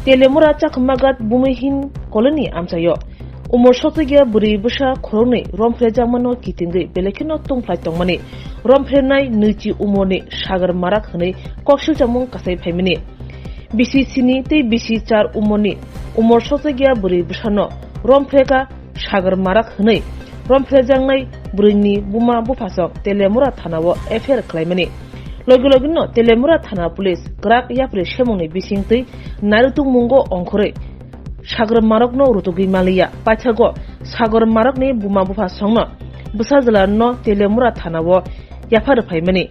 telemura chakmagat bumihin koloni amsayo umor sotigia buri busha khorone rompre jamano kitingi belekino tungplai tongmani rompre nai nuchi umoni sagar marak hne kokshil jamung kasai phaimini bisi sini te bisi char umoni umor sotigia buri bushano romprega sagar marak hne rompre jangnai burini buma bufasok telemura thanawo efer khlaimani Logino telemura thana police grak yapre shemongni bisingtei narutung mungo ongkhore sagar marok no rutugi malia pachago sagar marok ni buma bufa songno busajala no telemura thana wo yafar phaimani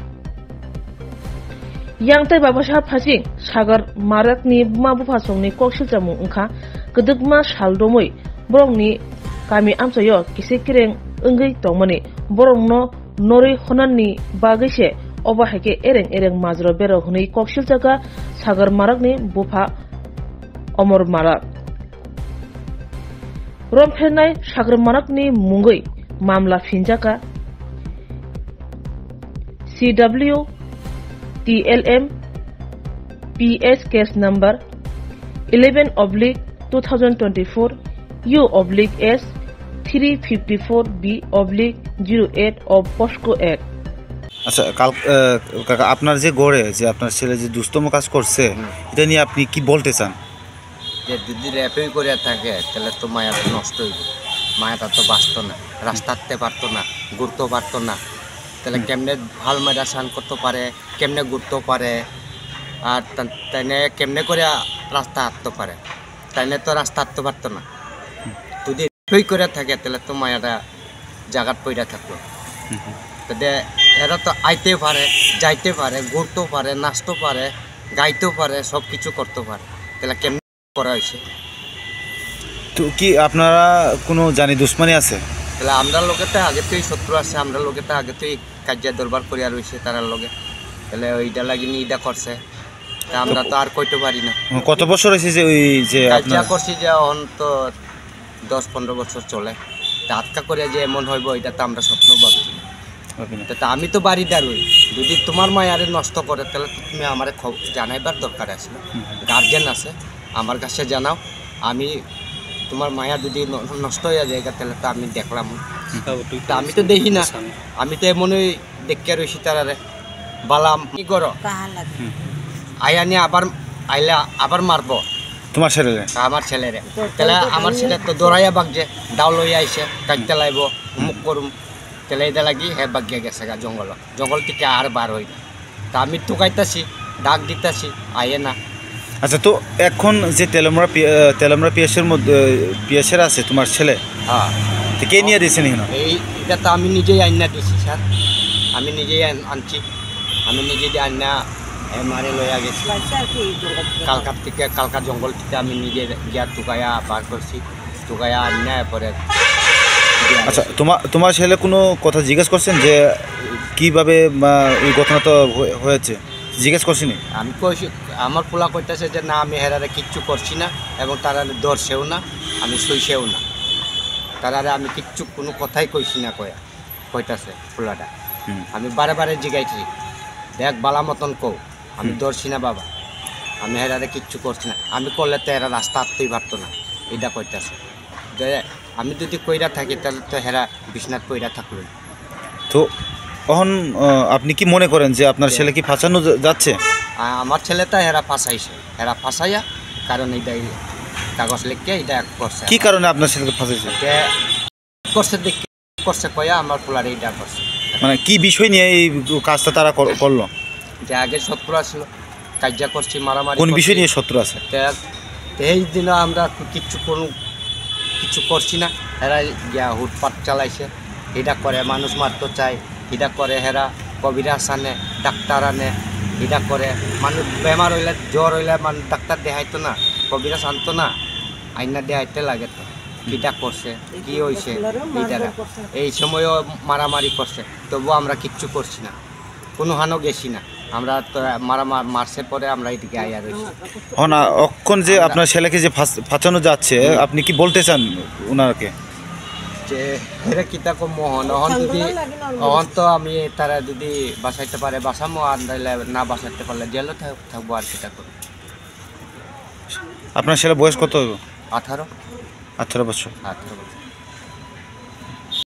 yangtai babasa phasing sagar marok ni buma bufa songni koksil jamung ungkha gedugma saldomoi borongni kami amsayo kisekireng ongei tongmani borong no nori honanni bagise oba hake ereng majro bero hunei koksil jaga sagar marak ni bufa omor marak romphenai sagar marak ni mungoi mamla finjaka CW TLM PS case number 11/2024 U/S 354B/08 of POSCO Act আচ্ছা কাকা আপনার যে গড়ে যে আপনার ছেলে যে দুষ্টম কাজ করছে এটা নিয়ে আপনি কি বলতে চান যে যদি র্যাপই করে থাকে তাহলে তো মায়া তো নষ্ট হইব মায়াটা তো বাঁচত না রাস্তাতে পারতো না ঘুরতেও পারতো না তাহলে কেমনে ভাল মেয়েরা স্নান করতে পারে কেমনে ঘুরতে পারে আর তাইনে কেমনে করে রাস্তা হাঁটতে পারে তাইনে তো রাস্তা হাঁটতে পারতো না যদি র্যাপই করে থাকে তাহলে তো মায়াটা জায়গাত পইরা থাকলো এরা তো আইতে পারে যাইতে পারে ঘুরতেও পারে নাচতেও পারে গাইতেও পারে সব কিছু করতে পারে তাহলে কেমন করা হয়েছে তো কি আপনারা কোনো জানি দুশ্মনী আছে তাহলে আমরা লোকেতে আগে তোই শত্রু আছে আমরা লোকেতে আগে তোই কাজিয়া দরবার করিয়া রয়েছে তারার লগে তাহলে ওইটা লাগিনি ইটা করছে তা আমরা তো আর কইতে পারি না কত বছর হয়েছে যে ওই যে কাজিয়া করছি যে এখন তো 10-15 বছর চলে তা আটকা করিয়া যে এমন হইব এটা তো আমরা স্বপ্ন ভাবছি তা আমি তো বাড়িদার হই যদি তোমার মায়ারে নষ্ট করে তাহলে তুমি আমার জানাইবার দরকার আছে গার্জেন আছে আমার কাছে জানাও আমি তোমার মায়া যদি নষ্ট হয়ে যায় তাহলে তো আমি দেখলাম তা আমি তো দেখি না আমি তো এমনই দেখে রয়েছি তারারে বালাম কি করো আয়া নিয়ে আইলে আবার মারবো তোমার ছেলে আমার ছেলেরে তাহলে আমার ছেলে তো দৌড়াইয়া বাগছে ডাউ লইয়া আইসে কাটতে লাইব মুখ করুম তাহলে এটা লাগি হে বাগিয়া গেছে গা জঙ্গল থেকে আর বার হই না তা আমি টুকাইতাছি ডাক দিতাছি আইয়ে না আচ্ছা তো এখন যে তেলমরা পিএসের মধ্যে পিএসের আছে তোমার ছেলে হ্যাঁ তো কে নিয়ে দিয়েছেন এটা তো আমি নিজেই আইনা দিছি স্যার আমি নিজেই আনছি আমি নিজেই আইনা মারে লইয়া গেছি কালকা জঙ্গল থেকে আমি নিজে গিয়া টুকাইয়া বার করছি টুকাইয়া আইনা পরে আচ্ছা তোমার ছেলে কোনো কথা জিজ্ঞেস করছেন যে কিভাবে এই ঘটনাটা হয়েছে জিজ্ঞেস করছিনি আমি কইছি আমার পোলা কইতাছে যে না আমি হেরারে কিচ্ছু করছি না এবং তারা ধরছেও না আমি সইছেও না তারারে আমি কিচ্ছু কোনো কথাই কইছি না কইতাছে পোলাটা আমি বারে জিগাইছি দেখ বালা মতন কও আমি ধরছি না বাবা আমি হেরারে কিচ্ছু করছি না আমি করলে তো এরা রাস্তা হাঁটতেই পারতো না এটা কইতাছে যে আমি যদি কইরা থাকি তাহলে তো হেরা বিছনাথ কইরা থাকলো তো এখন আপনি কি মনে করেন যে আপনার ছেলে কি ফাঁসানো যাচ্ছে আমার ছেলেটা হেরা ফাঁসাইছে হেরা ফাঁসাইয়া কারণ এইটা কাগজ লিখে এটা করছে কি কারণে আপনার ছেলেকে ফাঁসাইছে করছে দেখে করছে কয়া আমার পোলার এইটা করছে মানে কি বিষয় নিয়ে এই কাজটা তারা করলো যে আগে শত্রু আসলো কাজিয়া করছি মারামারি কোন বিষয় নিয়ে শত্রু আছে এই দিন আমরা কিছু করছি না হেরা গিয়া হুটপাট চালাইছে এটা করে মানুষ মারতে চায় এটা করে হেরা কবিরাজ আনে ডাক্তার আনে এটা করে মানুষ বেমার হইলে জ্বর হইলে মানুষ ডাক্তার দেখাইতো না কবিরাজ আনতো না আইনা দেখাইতে লাগে তো কিটা করছে কি হয়েছে এইটারা এই সময়ও মারামারি করছে তবুও আমরা কিচ্ছু করছি না কোনো হানো গেছি না আমরা তো মারছে পরে আমরা এদিকে আইয়া রয়েছি অক্ষণ যে আপনার ছেলেকে যে ফাঁসানো যাচ্ছে আপনি কি বলতে চান ওনাকে যে হেরে কিতা কম মোহন অহন তো আমি তারা যদি বাসাইতে পারে বাসামো আর না বাসাইতে পারলে জেলও থাকবো আর কিতা করবো আপনার ছেলে বয়স কত হইব? 18 18 বছর। 18 বছর।